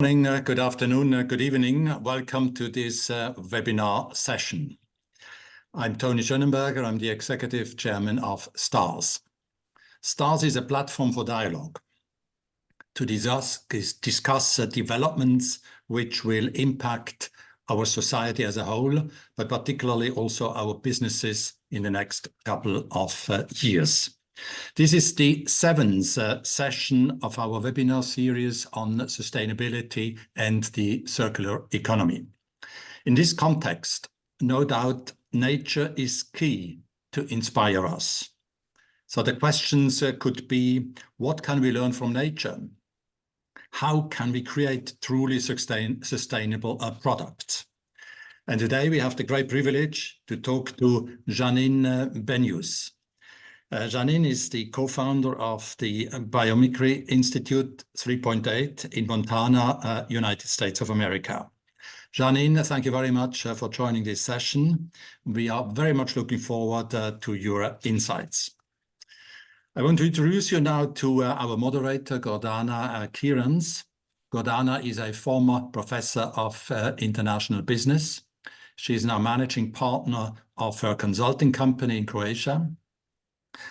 morning, good afternoon, good evening. Welcome to this webinar session. I'm Tony Schönenberger. I'm the Executive Chairman of STARS. STARS is a platform for dialogue to discuss developments which will impact our society as a whole, but particularly also our businesses in the next couple of years. This is the seventh session of our webinar series on sustainability and the circular economy. In this context, no doubt, nature is key to inspire us. So the questions could be, what can we learn from nature? How can we create truly sustainable products? And today we have the great privilege to talk to Janine BENYUS. Janine is the co-founder of the Biomimicry Institute 3.8 in Montana, United States of America. Janine, thank you very much for joining this session. We are very much looking forward to your insights. I want to introduce you now to our moderator, Gordana Kirans. Gordana is a former professor of international business. She is now managing partner of her consulting company in Croatia.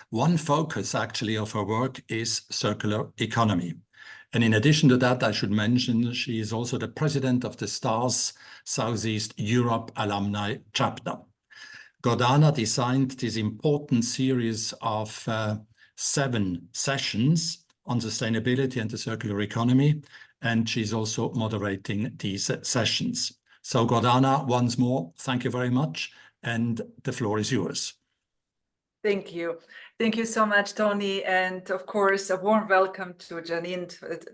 One focus actually of her work is circular economy. And in addition to that, I should mention she is also the president of the STARS Southeast Europe Alumni Chapter. Gordana designed this important series of 7 sessions on sustainability and the circular economy, and she's also moderating these sessions. So Gordana, once more, thank you very much, and the floor is yours. Thank you. Thank you so much, Tony. And of course, a warm welcome to Janine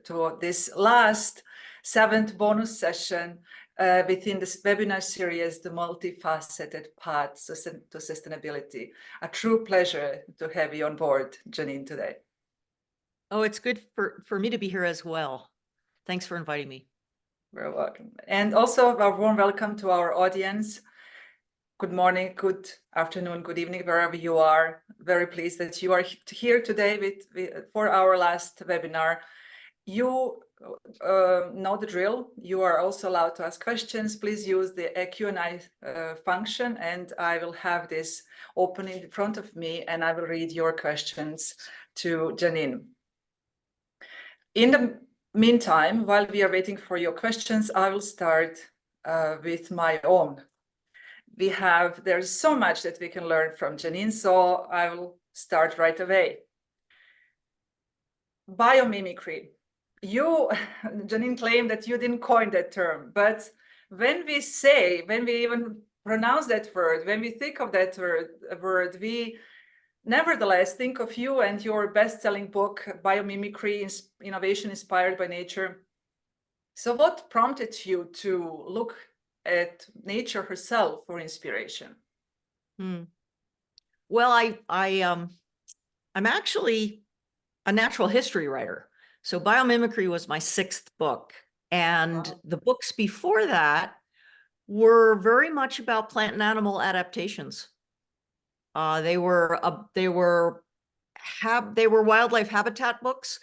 to this last 7th bonus session within this webinar series, the Multi-faceted Path to Sustainability. A true pleasure to have you on board, Janine, today. Oh, it's good for me to be here as well. Thanks for inviting me. You're welcome. And also a warm welcome to our audience. Good morning, good afternoon, good evening, wherever you are. Very pleased that you are here today for our last webinar. You know the drill. You are also allowed to ask questions. Please use the Q&A function, and I will have this open in front of me, and I will read your questions to Janine. In the meantime, while we are waiting for your questions, I will start with my own. There's so much that we can learn from Janine, so I will start right away. Biomimicry. Janine, claimed that you didn't coin that term, but when we even pronounce that word, when we think of that word, we nevertheless think of you and your best-selling book, Biomimicry, Innovation Inspired by Nature. So what prompted you to look at nature herself for inspiration? Well, I'm actually a natural history writer. So Biomimicry was my 6th book. And wow. The books before that were very much about plant and animal adaptations. They were wildlife habitat books,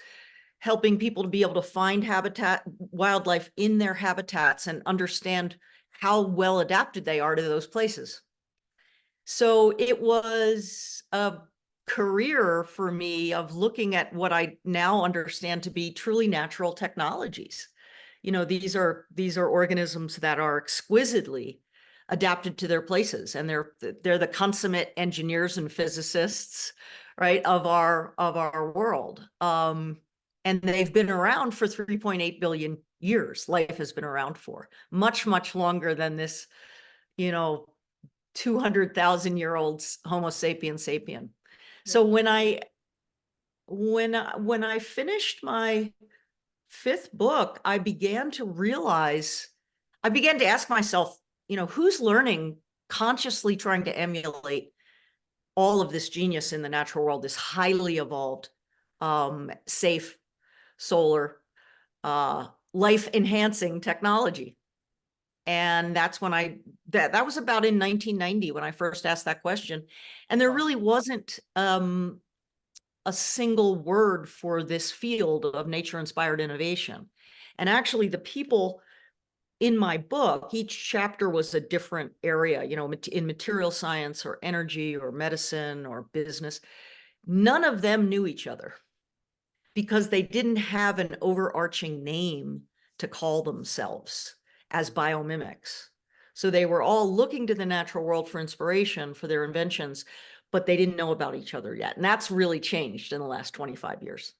helping people to be able to find wildlife in their habitats and understand how well adapted they are to those places. So it was a career for me of looking at what I now understand to be truly natural technologies. You know, these are organisms that are exquisitely adapted to their places, and they're the consummate engineers and physicists, right, of our world. And they've been around for 3.8 billion years. Life has been around for much, much longer than this, 200,000-year-old Homo sapiens sapien. So when I finished my 5th book, I began to ask myself, who's learning, consciously trying to emulate all of this genius in the natural world, this highly evolved, safe, solar, life-enhancing technology. And that's when that was about in 1990 when I first asked that question. And there really wasn't a single word for this field of nature-inspired innovation. And actually the people in my book, each chapter was a different area, you know, in material science or energy or medicine or business. None of them knew each other because they didn't have an overarching name to call themselves as biomimics. So they were all looking to the natural world for inspiration for their inventions, but they didn't know about each other yet. And that's really changed in the last 25 years.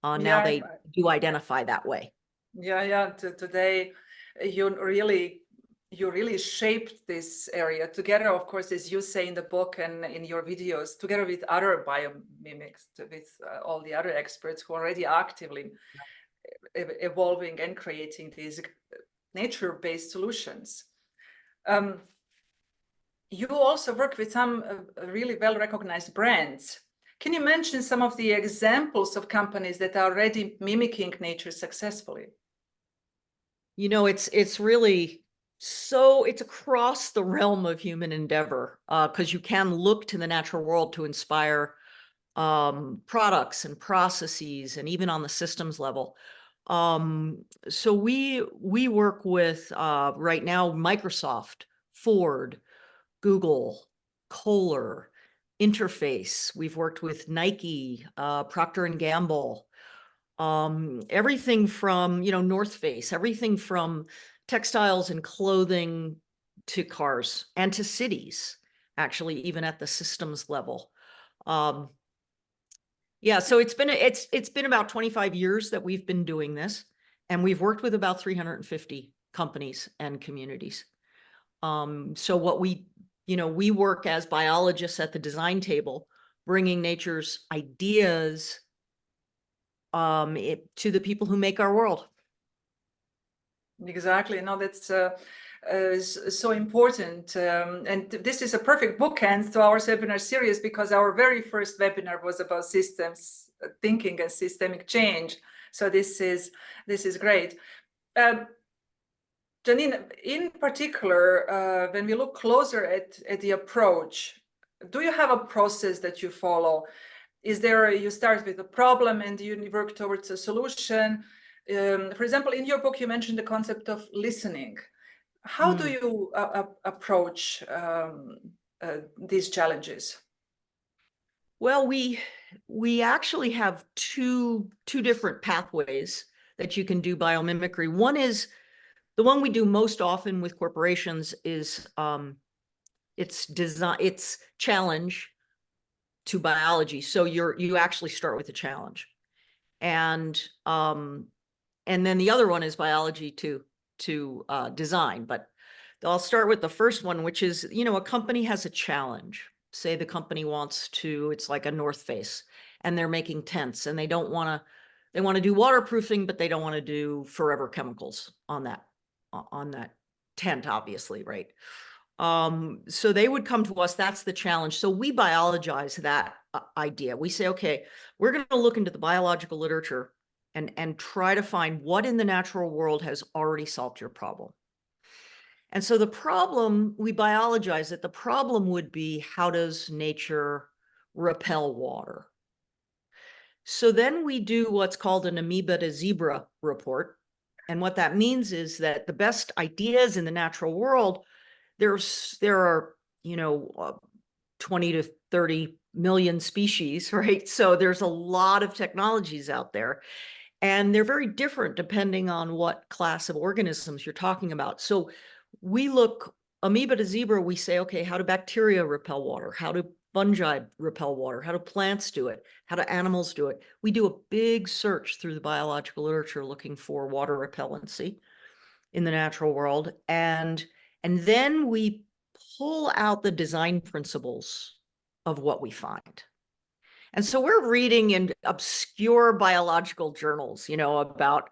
Now Yeah, they do identify that way. yeah. Today, you really shaped this area together, of course, as you say in the book and in your videos, together with other biomimics, with all the other experts who are already actively evolving and creating these nature-based solutions. You also work with some really well-recognized brands. Can you mention some of the examples of companies that are already mimicking nature successfully? You know, it's really it's across the realm of human endeavor, because you can look to the natural world to inspire products and processes, and even on the systems level. So we work with right now Microsoft, Ford, Google, Kohler, Interface. We've worked with Nike, Procter and Gamble, everything from, you know, North Face, everything from textiles and clothing to cars and to cities, actually, even at the systems level. Yeah, so it's been about 25 years that we've been doing this, and we've worked with about 350 companies and communities. So what we work as biologists at the design table, bringing nature's ideas to the people who make our world. Exactly. No, that's so important. And this is a perfect bookend to our webinar series, because our very first webinar was about systems thinking and systemic change. So this is great. Janine, in particular, when we look closer at the approach, do you have a process that you follow? Is there, you start with a problem and you work towards a solution? For example, in your book, you mentioned the concept of listening. How do you approach these challenges? Well, we actually have two different pathways that you can do biomimicry. One is the one we do most often with corporations is it's challenge to biology. So you actually start with a challenge, and then the other one is biology to design. But I'll start with the first one, which is, you know, a company has a challenge. Say the company wants to, it's like a North Face, and they're making tents, and they want to do waterproofing, but they don't want to do forever chemicals on that tent, obviously, right? So they would come to us. That's the challenge. So we biologize that idea. We say, okay, we're going to look into the biological literature and try to find what in the natural world has already solved your problem. And so the problem, we biologize it. The problem would be, how does nature repel water? So then we do what's called an amoeba to zebra report. And what that means is that the best ideas in the natural world, there are, you know, 20 to 30 million species, right? So there's a lot of technologies out there, and they're very different depending on what class of organisms you're talking about. So we look amoeba to zebra, we say, okay, how do bacteria repel water? How do fungi repel water? How do plants do it? How do animals do it? We do a big search through the biological literature looking for water repellency in the natural world. And then we pull out the design principles of what we find. And so we're reading in obscure biological journals, you know, about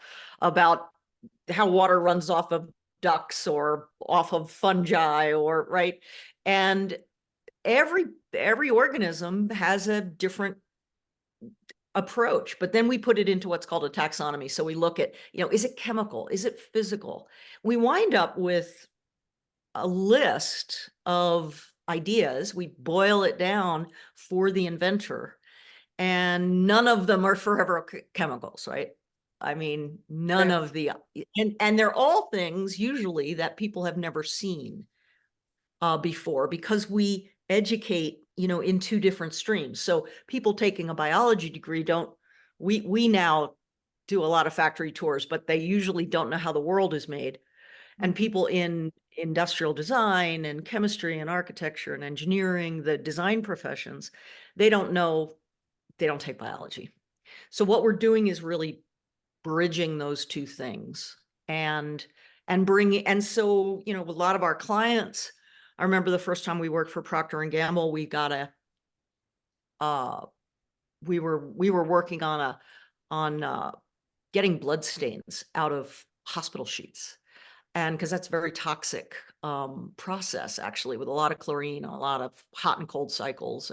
how water runs off of ducks or off of fungi, or right. And every organism has a different approach, but then we put it into what's called a taxonomy. So we look at, you know, is it chemical? Is it physical? We wind up with a list of ideas. We boil it down for the inventor, and none of them are forever chemicals, right? I mean, none Yeah. of the, and they're all things usually that people have never seen before, because we educate, you know, in two different streams. So people taking a biology degree we now do a lot of factory tours, but they usually don't know how the world is made. And people in industrial design and chemistry and architecture and engineering, the design professions, they don't take biology. So what we're doing is really bridging those two things and bringing, and so, you know, a lot of our clients, I remember the first time we worked for Procter and Gamble, we got we were working on getting blood stains out of hospital sheets. And because that's a very toxic process, actually, with a lot of chlorine, a lot of hot and cold cycles.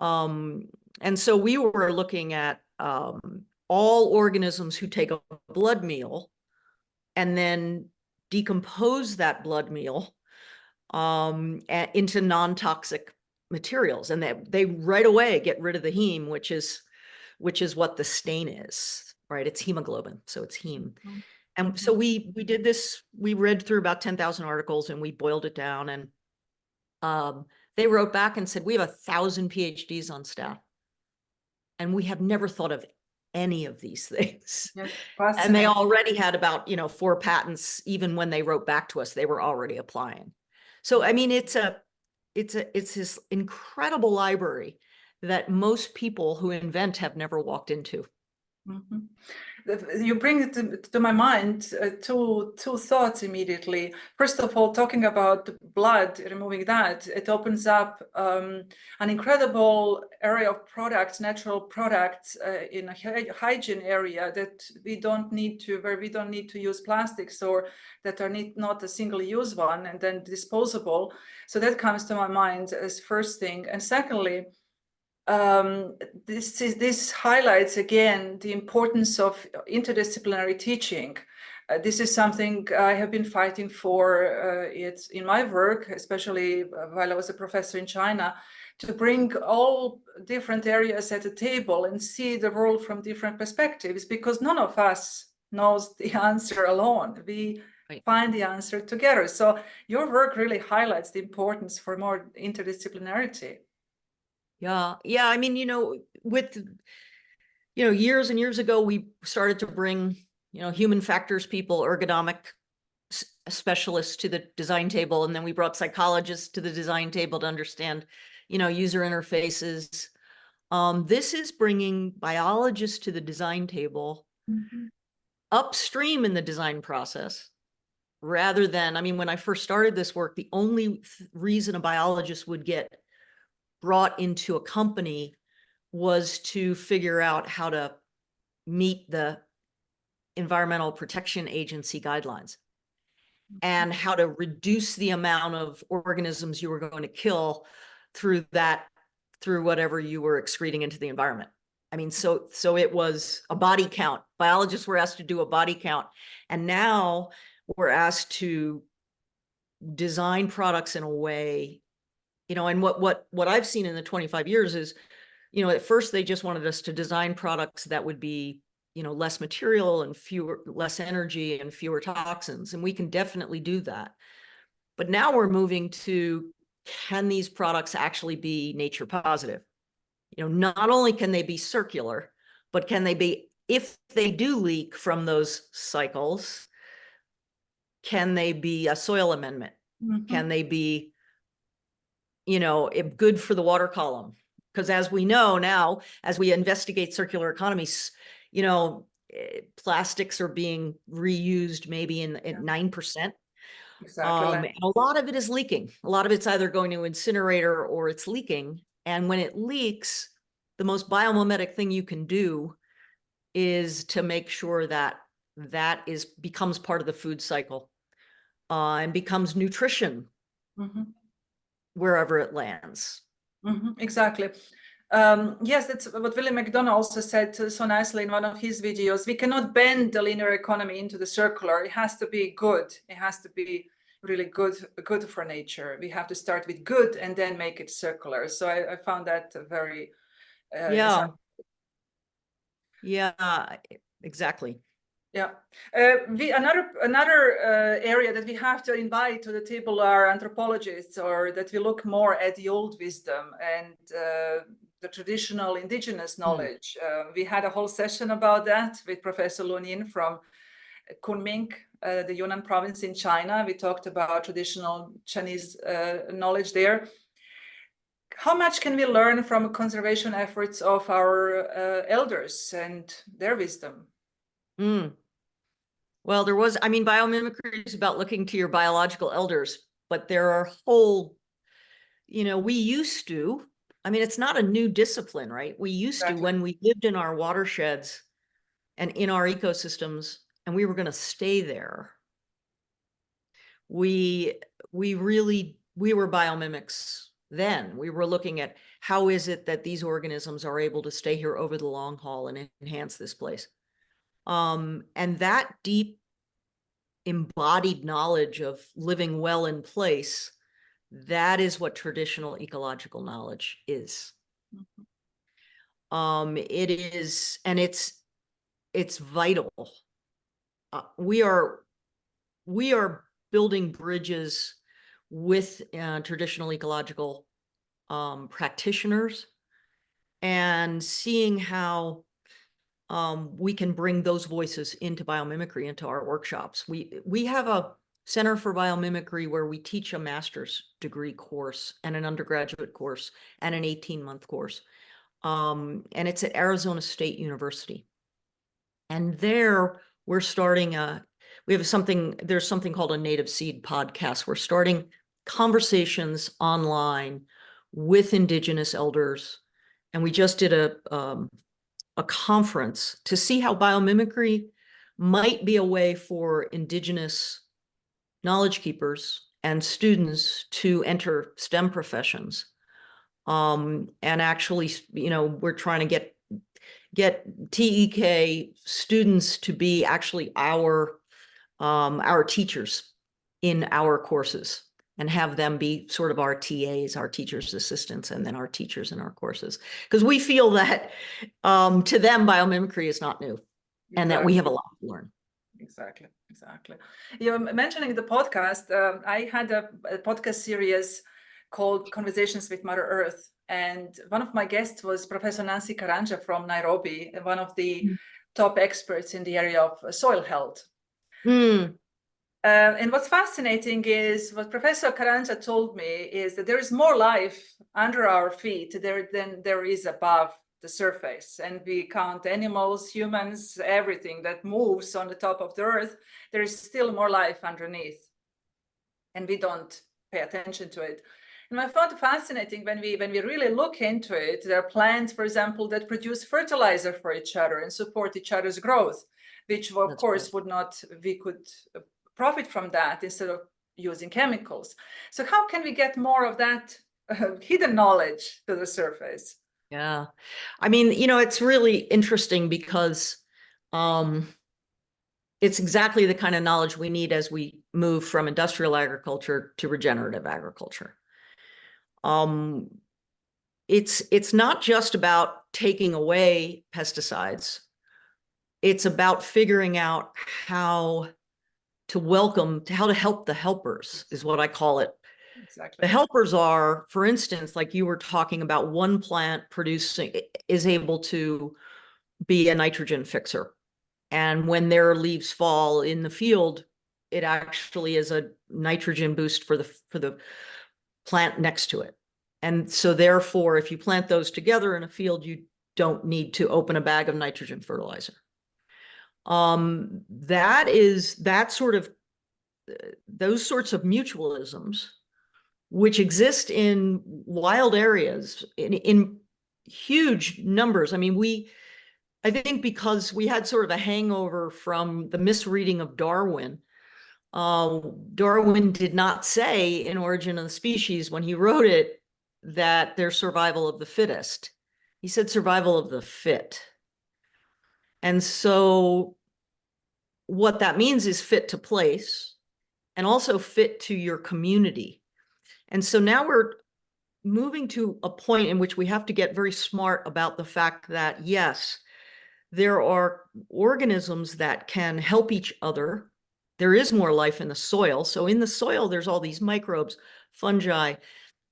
And so we were looking at all organisms who take a blood meal and then decompose that blood meal into non-toxic materials. And they right away get rid of the heme, which is what the stain is, right? It's hemoglobin, so it's heme. And so we did this, we read through about 10,000 articles and we boiled it down, and they wrote back and said, we have 1,000 PhDs on staff and we have never thought of any of these things. Yes, and they already had about, you know, 4 patents. Even when they wrote back to us, they were already applying. So, I mean, it's this incredible library that most people who invent have never walked into. You bring it to my mind two thoughts immediately. First of all, talking about blood, removing that, it opens up an incredible area of products, natural products in a hygiene area that we don't need to use plastics, or that are not a single-use one and then disposable. So that comes to my mind as first thing. And secondly, this highlights again the importance of interdisciplinary teaching. This is something I have been fighting for it's in my work, especially while I was a professor in China, to bring all different areas at the table and see the world from different perspectives, because none of us knows the answer alone. We find the answer together. So your work really highlights the importance for more interdisciplinarity. Yeah. I mean, you know, with, you know, years and years ago, we started to bring, you know, human factors people, ergonomic specialists to the design table. And then we brought psychologists to the design table to understand, you know, user interfaces. This is bringing biologists to the design table upstream in the design process, rather than, I mean, when I first started this work, the only reason a biologist would get brought into a company was to figure out how to meet the Environmental Protection Agency guidelines and how to reduce the amount of organisms you were going to kill through whatever you were excreting into the environment. I mean, so it was a body count. Biologists were asked to do a body count, and now we're asked to design products in a way, you know, and what I've seen in the 25 years is, you know, at first they just wanted us to design products that would be, you know, less material and less energy and fewer toxins. And we can definitely do that. But now we're moving to, can these products actually be nature positive? You know, not only can they be circular, but can they be, if they do leak from those cycles, can they be a soil amendment? Can they be, you know, good for the water column? Because as we know now, as we investigate circular economies, you know, plastics are being reused maybe in 9%. Exactly. And a lot of it is leaking. A lot of it's either going to incinerator or it's leaking. And when it leaks, the most biomimetic thing you can do is to make sure that becomes part of the food cycle and becomes nutrition wherever it lands. Exactly. Yes, that's what William McDonough also said so nicely in one of his videos. We cannot bend the linear economy into the circular. It has to be good. It has to be really good for nature. We have to start with good and then make it circular. So I found that very Yeah. exactly. Yeah. Another area that we have to invite to the table are anthropologists, or that we look more at the old wisdom and the traditional indigenous knowledge. We had a whole session about that with Professor Lu Nin from Kunming, the Yunnan province in China. We talked about traditional Chinese knowledge there. How much can we learn from conservation efforts of our elders and their wisdom? Well, biomimicry is about looking to your biological elders, but there are whole, we used to, it's not a new discipline, right? We used to, when we lived in our watersheds and in our ecosystems, and we were going to stay there, we were biomimics then. We were looking at how is it that these organisms are able to stay here over the long haul and enhance this place. And that deep embodied knowledge of living well in place, that is what traditional ecological knowledge is. It is, and it's vital. We are building bridges with traditional ecological practitioners and seeing how we can bring those voices into biomimicry, into our workshops. We have a Center for Biomimicry where we teach a master's degree course and an undergraduate course and an 18-month course. And it's at Arizona State University. And there we're starting there's something called a Native Seed podcast. We're starting conversations online with Indigenous elders. And we just did a conference to see how biomimicry might be a way for Indigenous knowledge keepers and students to enter STEM professions. And actually, we're trying to get TEK students to be actually our teachers in our courses, and have them be sort of our TAs, our teachers' assistants, and then our teachers in our courses. Because we feel that to them, biomimicry is not new, and that we have a lot to learn. Exactly. You're mentioning the podcast. I had a podcast series called Conversations with Mother Earth. And one of my guests was Professor Nancy Karanja from Nairobi, one of the top experts in the area of soil health. And what's fascinating is what Professor Karanja told me is that there is more life under our feet than there is above the surface. And we count animals, humans, everything that moves on the top of the earth. There is still more life underneath, and we don't pay attention to it. And I found it fascinating when we really look into it. There are plants, for example, that produce fertilizer for each other and support each other's growth, which of course we could profit from that instead of using chemicals. So how can we get more of that hidden knowledge to the surface? Yeah, it's really interesting because it's exactly the kind of knowledge we need as we move from industrial agriculture to regenerative agriculture. It's not just about taking away pesticides. It's about figuring out how to help the helpers, is what I call it. Exactly. The helpers are, for instance, like you were talking about, one plant is able to be a nitrogen fixer. And when their leaves fall in the field, it actually is a nitrogen boost for the plant next to it. And so therefore, if you plant those together in a field, you don't need to open a bag of nitrogen fertilizer. Those sorts of mutualisms, which exist in wild areas in huge numbers. I think because we had sort of a hangover from the misreading of Darwin. Darwin did not say in Origin of the Species, when he wrote it, that there's survival of the fittest. He said survival of the fit. And so what that means is fit to place, and also fit to your community. And so now we're moving to a point in which we have to get very smart about the fact that, yes, there are organisms that can help each other. There is more life in the soil. So in the soil, there's all these microbes, fungi,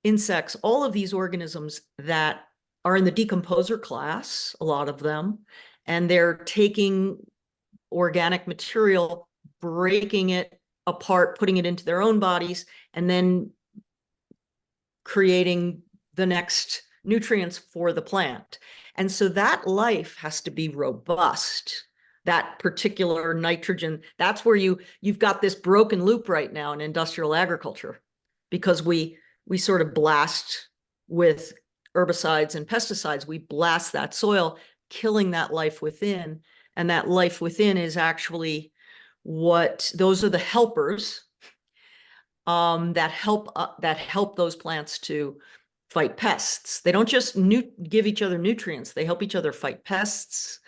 insects, all of these organisms that are in the decomposer class, a lot of them, and they're taking organic material, breaking it apart, putting it into their own bodies, and then creating the next nutrients for the plant. And so that life has to be robust. That particular nitrogen, that's where you've got this broken loop right now in industrial agriculture, because we sort of blast with herbicides and pesticides, we blast that soil, killing that life within. And that life within is actually those are the helpers that help those plants to fight pests. They don't just give each other nutrients, they help each other fight pests.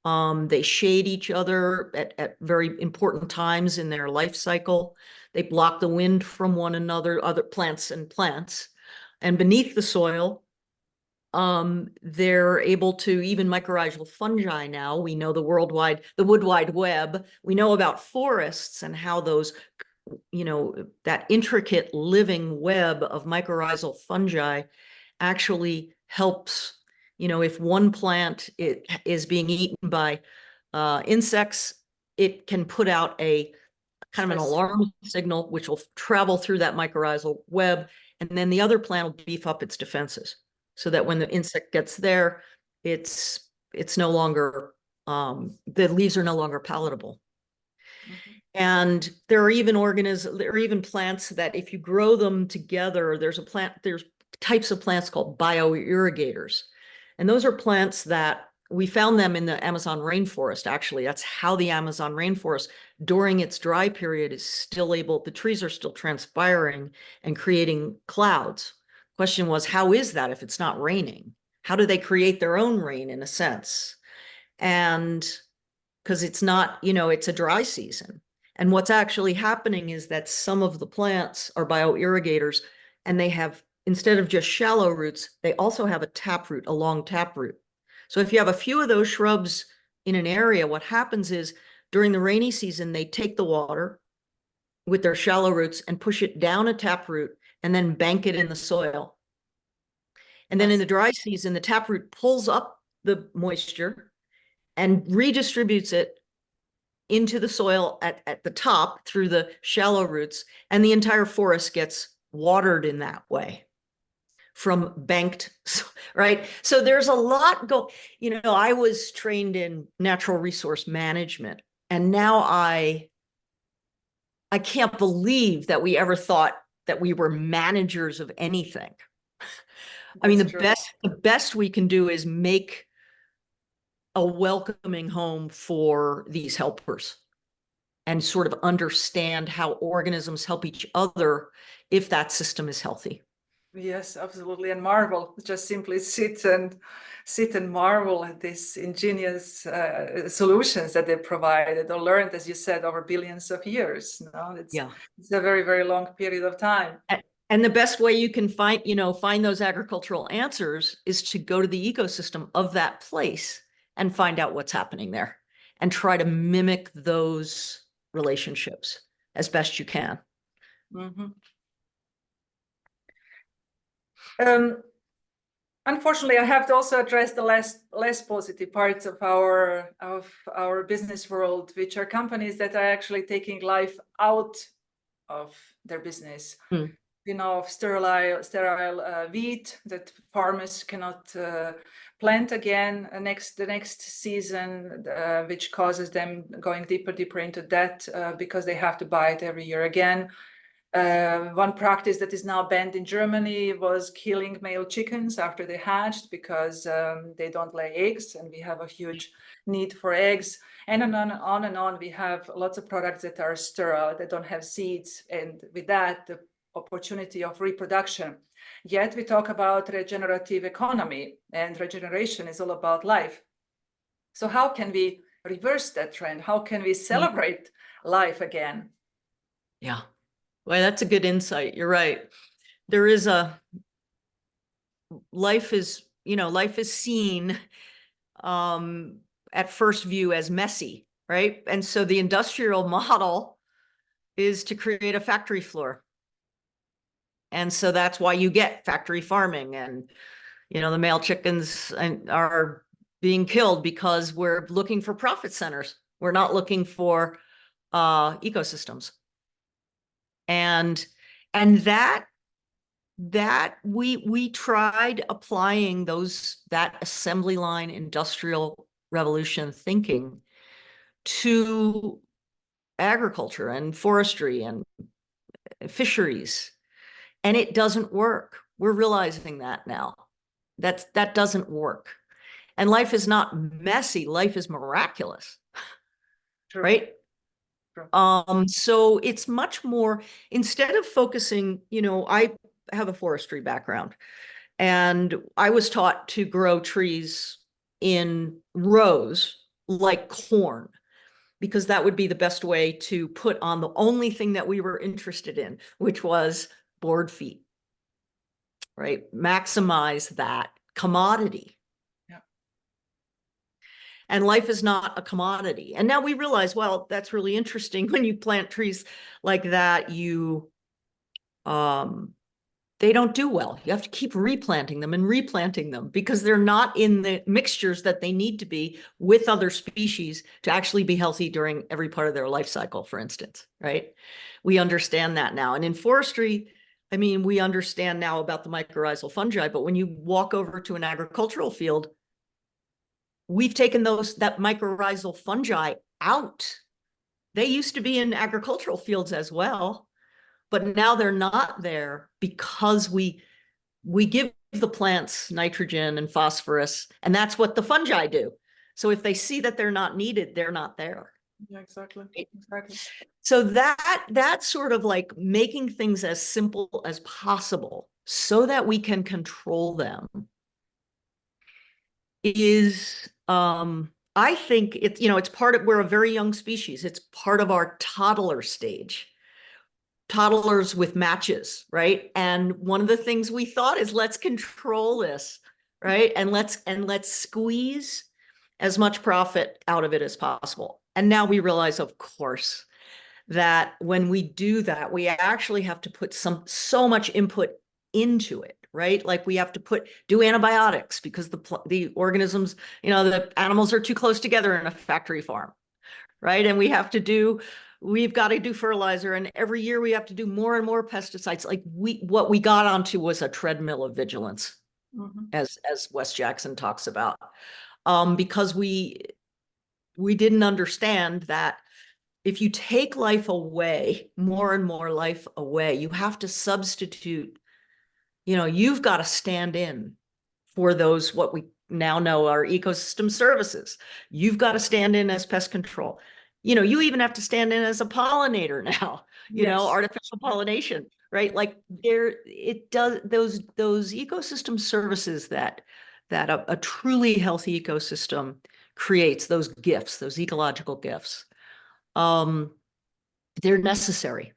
They shade each other at very important times in their life cycle. They block the wind from one another, other plants. And beneath the soil, they're able to, even mycorrhizal fungi now, we know the Wood Wide Web, we know about forests and how those, that intricate living web of mycorrhizal fungi actually helps. If one plant is being eaten by insects, it can put out a kind of an alarm signal, which will travel through that mycorrhizal web, and then the other plant will beef up its defenses, so that when the insect gets there, it's no longer, the leaves are no longer palatable. Mm-hmm. And there are even plants that if you grow them together, there's types of plants called bioirrigators. And those are plants that we found them in the Amazon rainforest. Actually, that's how the Amazon rainforest during its dry period is still the trees are still transpiring and creating clouds. Question was, how is that if it's not raining? How do they create their own rain in a sense? And because it's not, it's a dry season. And what's actually happening is that some of the plants are bioirrigators, and they have, instead of just shallow roots, they also have a long taproot. So if you have a few of those shrubs in an area, what happens is during the rainy season, they take the water with their shallow roots and push it down a taproot and then bank it in the soil. And then in the dry season, the taproot pulls up the moisture and redistributes it into the soil at the top through the shallow roots, and the entire forest gets watered in that way from banked, right? So there's a lot I was trained in natural resource management, and now I can't believe that we ever thought that we were managers of anything. I mean, the best we can do is make a welcoming home for these helpers and sort of understand how organisms help each other if that system is healthy. Yes, absolutely. And marvel, just simply sit and marvel at these ingenious solutions that they provided or learned, as you said, over billions of years. It's a very, very long period of time. And the best way you can find those agricultural answers is to go to the ecosystem of that place and find out what's happening there and try to mimic those relationships as best you can. Mm-hmm. Unfortunately, I have to also address the less positive parts of our business world, which are companies that are actually taking life out of their business. Of sterile wheat that farmers cannot plant again the next season, which causes them going deeper into debt because they have to buy it every year again. One practice that is now banned in Germany was killing male chickens after they hatched because they don't lay eggs, and we have a huge need for eggs. And on and on, we have lots of products that are sterile, that don't have seeds, and with that, the opportunity of reproduction. Yet we talk about regenerative economy, and regeneration is all about life. So how can we reverse that trend? How can we celebrate life again? Yeah. Well, that's a good insight. You're right. There is life is seen at first view as messy, right? And so the industrial model is to create a factory floor. And so that's why you get factory farming, and, you know, the male chickens are being killed because we're looking for profit centers. We're not looking for ecosystems. And that we tried applying that assembly line industrial revolution thinking to agriculture and forestry and fisheries, and it doesn't work. We're realizing that now. That doesn't work. And life is not messy, life is miraculous. True. Right? True. So it's much more, instead of focusing, you know, I have a forestry background, and I was taught to grow trees in rows like corn, because that would be the best way to put on the only thing that we were interested in, which was board feet, right? Maximize that commodity. Yeah. And life is not a commodity. And now we realize, well, that's really interesting. When you plant trees like that, they don't do well. You have to keep replanting them because they're not in the mixtures that they need to be with other species to actually be healthy during every part of their life cycle, for instance, right? We understand that now. And in forestry, I mean, we understand now about the mycorrhizal fungi, but when you walk over to an agricultural field, we've taken that mycorrhizal fungi out. They used to be in agricultural fields as well, but now they're not there because we give the plants nitrogen and phosphorus, and that's what the fungi do. So if they see that they're not needed, they're not there. Yeah, exactly. So that's sort of like making things as simple as possible so that we can control them is, I think it's, you know, it's part of, we're a very young species. It's part of our toddler stage. Toddlers with matches, right? And one of the things we thought is, let's control this, right? And let's squeeze as much profit out of it as possible. And now we realize, of course, that when we do that, we actually have to put so much input into it, right? Like we have to do antibiotics because the organisms, you know, the animals are too close together in a factory farm, right? And we've got to do fertilizer, and every year we have to do more and more pesticides. Like what we got onto was a treadmill of vigilance, as Wes Jackson talks about, because we didn't understand that if you take life away, more and more life away, you have to substitute, you know, you've got to stand in for those, what we now know are ecosystem services. You've got to stand in as pest control. You know, you even have to stand in as a pollinator now, you know, artificial pollination, right? Like it does those ecosystem services that a truly healthy ecosystem creates, those gifts, those ecological gifts. They're necessary.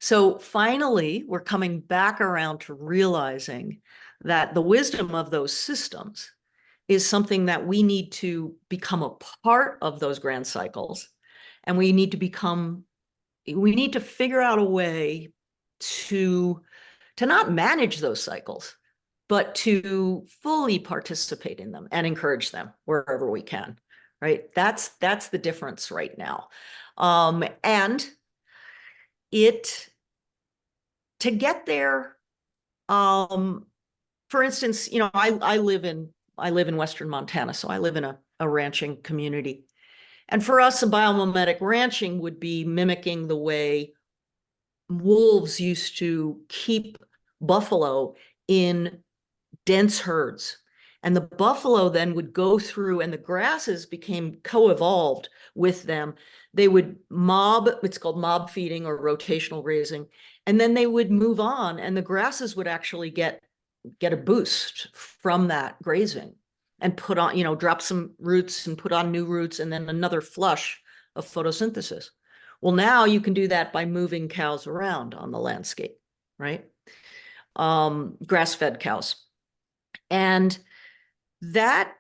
So finally, we're coming back around to realizing that the wisdom of those systems is something that we need to become a part of those grand cycles. And we need to figure out a way to not manage those cycles, but to fully participate in them and encourage them wherever we can, right? That's the difference right now. And to get there, for instance, you know, I live in Western Montana, so I live in a ranching community. And for us, a biomimetic ranching would be mimicking the way wolves used to keep buffalo in dense herds. And the buffalo then would go through, and the grasses became co-evolved with them. They would mob, it's called mob feeding or rotational grazing. And then they would move on, and the grasses would actually get a boost from that grazing and put on, you know, drop some roots and put on new roots, and then another flush of photosynthesis. Well, now you can do that by moving cows around on the landscape, right? Grass-fed cows. And that,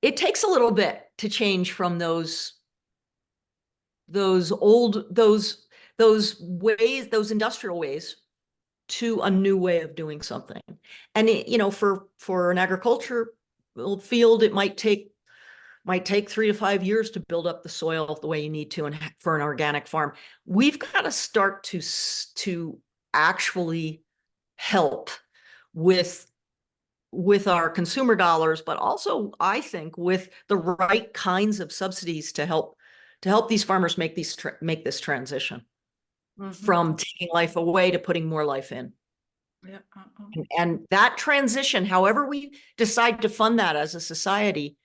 it takes a little bit, to change from those ways, those industrial ways, to a new way of doing something. And it, you know, for an agriculture field, it might take 3 to 5 years to build up the soil the way you need to. And for an organic farm, we've got to start to actually help with our consumer dollars, but also, I think, with the right kinds of subsidies to help these farmers make this transition from taking life away to putting more life in. Yeah. And that transition, however we decide to fund that as a society,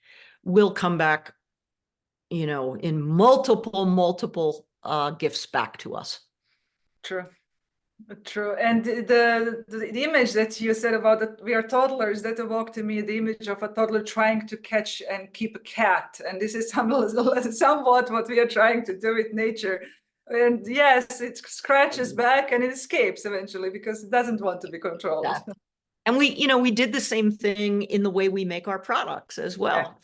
will come back, you know, in multiple gifts back to us. True. True. And the image that you said about that we are toddlers, that evoked to me the image of a toddler trying to catch and keep a cat. And this is somewhat what we are trying to do with nature. And yes, it scratches back and it escapes eventually because it doesn't want to be controlled. Yeah. And we did the same thing in the way we make our products as well.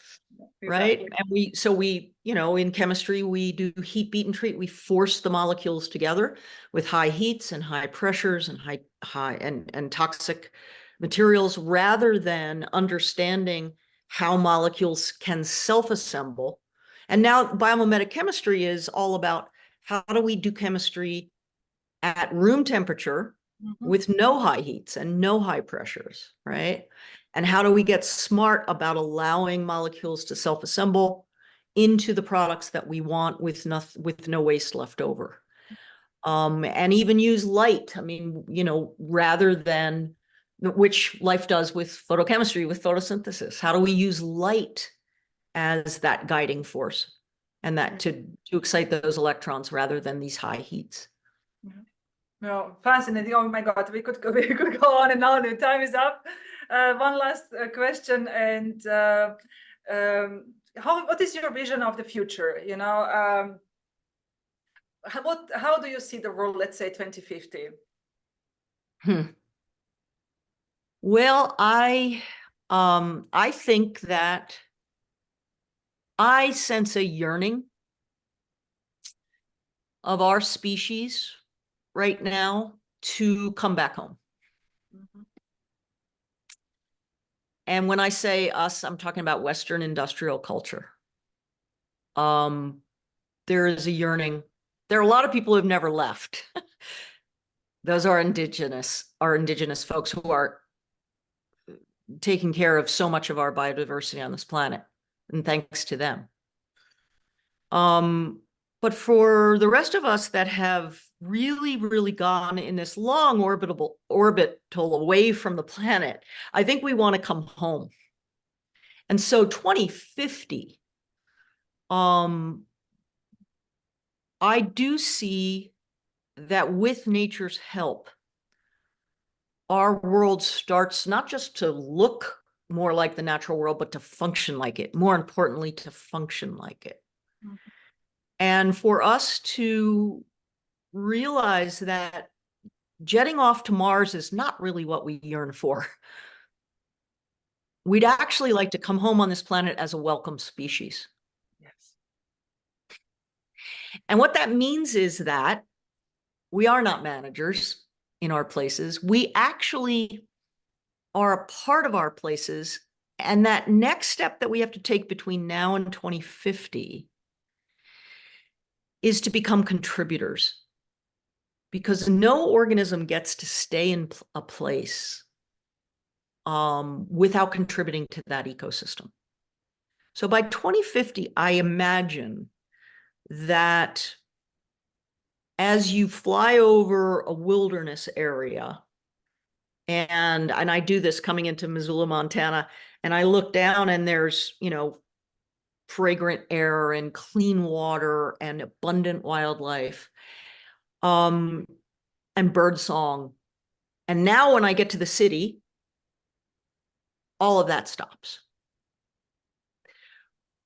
Yeah, right? exactly. And we, you know, in chemistry, we do heat, beat, and treat. We force the molecules together with high heats and high pressures and high and toxic materials, rather than understanding how molecules can self-assemble. And now biomimetic chemistry is all about how do we do chemistry at room temperature with no high heats and no high pressures, right? And how do we get smart about allowing molecules to self-assemble into the products that we want with no waste left over? And even use light. I mean, you know, rather than, which life does with photochemistry, with photosynthesis. How do we use light as that guiding force, and that to excite those electrons rather than these high heats? No, fascinating. Oh my God, we could go on and on. The time is up. One last question, and what is your vision of the future? You know, how do you see the world, let's say 2050? Well, I think that I sense a yearning of our species right now to come back home. And when I say us, I'm talking about Western industrial culture. There is a yearning. There are a lot of people who have never left. Those are indigenous folks who are taking care of so much of our biodiversity on this planet, and thanks to them. But for the rest of us that have really gone in this long orbital away from the planet, I think we want to come home. And so 2050, I do see that with nature's help, our world starts not just to look more like the natural world, but to function like it. More importantly, to function like it. And for us to realize that jetting off to Mars is not really what we yearn for. We'd actually like to come home on this planet as a welcome species. Yes. And what that means is that we are not managers in our places. We actually are a part of our places. And that next step that we have to take between now and 2050 is to become contributors, because no organism gets to stay in a place without contributing to that ecosystem. So by 2050, I imagine that as you fly over a wilderness area, and I do this coming into Missoula, Montana, and I look down and there's, you know, fragrant air and clean water and abundant wildlife, and bird song. And now when I get to the city, all of that stops.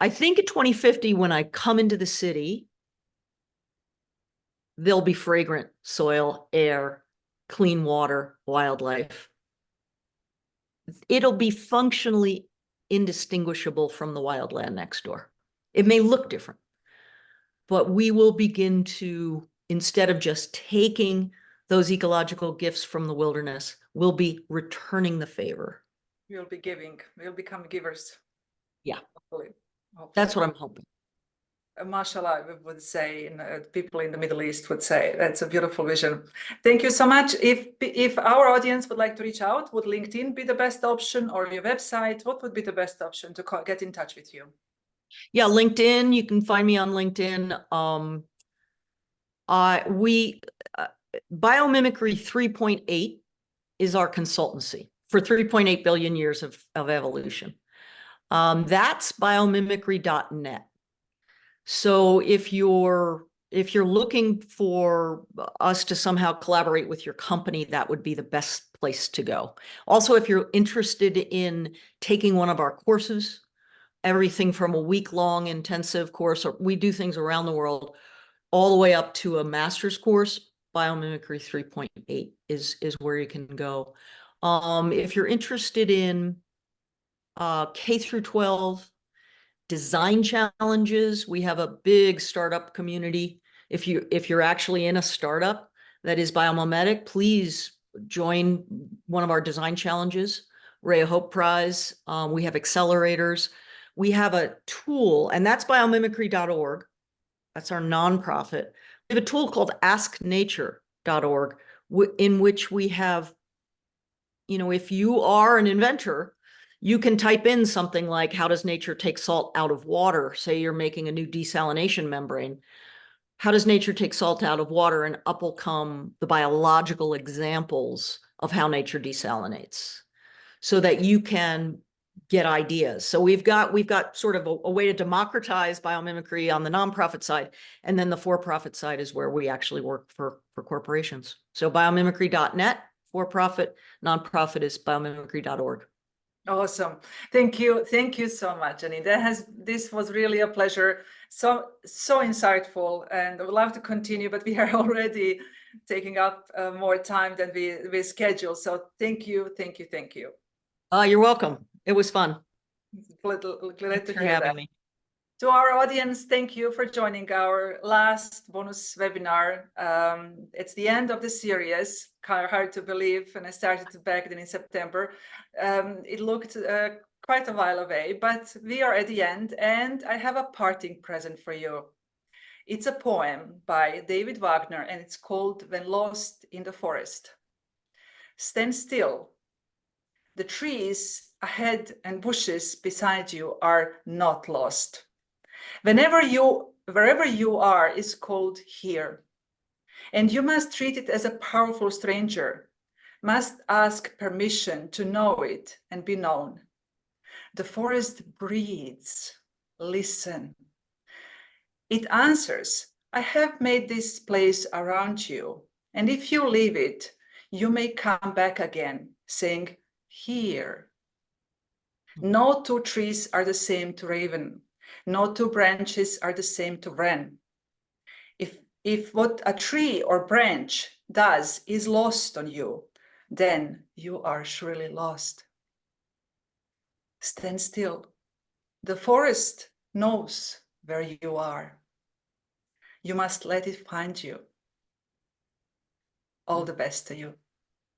I think in 2050, when I come into the city, there'll be fragrant soil, air, clean water, wildlife. It'll be functionally indistinguishable from the wildland next door. It may look different, but we will begin to, instead of just taking those ecological gifts from the wilderness, we'll be returning the favor. We'll be giving. We'll become givers. Yeah. Hopefully. That's what I'm hoping. Mashallah, we would say, people in the Middle East would say. That's a beautiful vision. Thank you so much. If our audience would like to reach out, would LinkedIn be the best option, or your website? What would be the best option to get in touch with you? Yeah, LinkedIn. You can find me on LinkedIn. Biomimicry 3.8 is our consultancy for 3.8 billion years of evolution. That's biomimicry.net. So if you're looking for us to somehow collaborate with your company, that would be the best place to go. Also, if you're interested in taking one of our courses, everything from a week-long intensive course, or we do things around the world, all the way up to a master's course, Biomimicry 3.8 is where you can go. If you're interested in K through 12 design challenges, we have a big startup community. If you're actually in a startup that is biomimetic, please join one of our design challenges. Ray of Hope Prize. We have accelerators. We have a tool, and that's biomimicry.org. That's our nonprofit. We have a tool called asknature.org, in which we have, if you are an inventor, you can type in something like, how does nature take salt out of water? Say you're making a new desalination membrane. How does nature take salt out of water? And up will come the biological examples of how nature desalinates, so that you can get ideas. So we've got sort of a way to democratize biomimicry on the nonprofit side, and then the for-profit side is where we actually work for corporations. So biomimicry.net, for-profit, nonprofit is biomimicry.org. Awesome. Thank you. Thank you so much, Janine. This was really a pleasure. So insightful, and I would love to continue, but we are already taking up more time than we scheduled. So thank you. You're welcome. It was fun. Glad Thanks to for hear having that. me. To our audience, thank you for joining our last bonus webinar. It's the end of the series, hard to believe, and I started back then in September. It looked quite a while away, but we are at the end, and I have a parting present for you. It's a poem by David Wagner, and it's called When Lost in the Forest. Stand still. The trees ahead and bushes beside you are not lost. Wherever you are is called here, and you must treat it as a powerful stranger, must ask permission to know it and be known. The forest breathes, listen. It answers, I have made this place around you, and if you leave it, you may come back again, saying, here. No two trees are the same to raven. No two branches are the same to wren. If what a tree or branch does is lost on you, then you are surely lost. Stand still. The forest knows where you are. You must let it find you. All the best to you.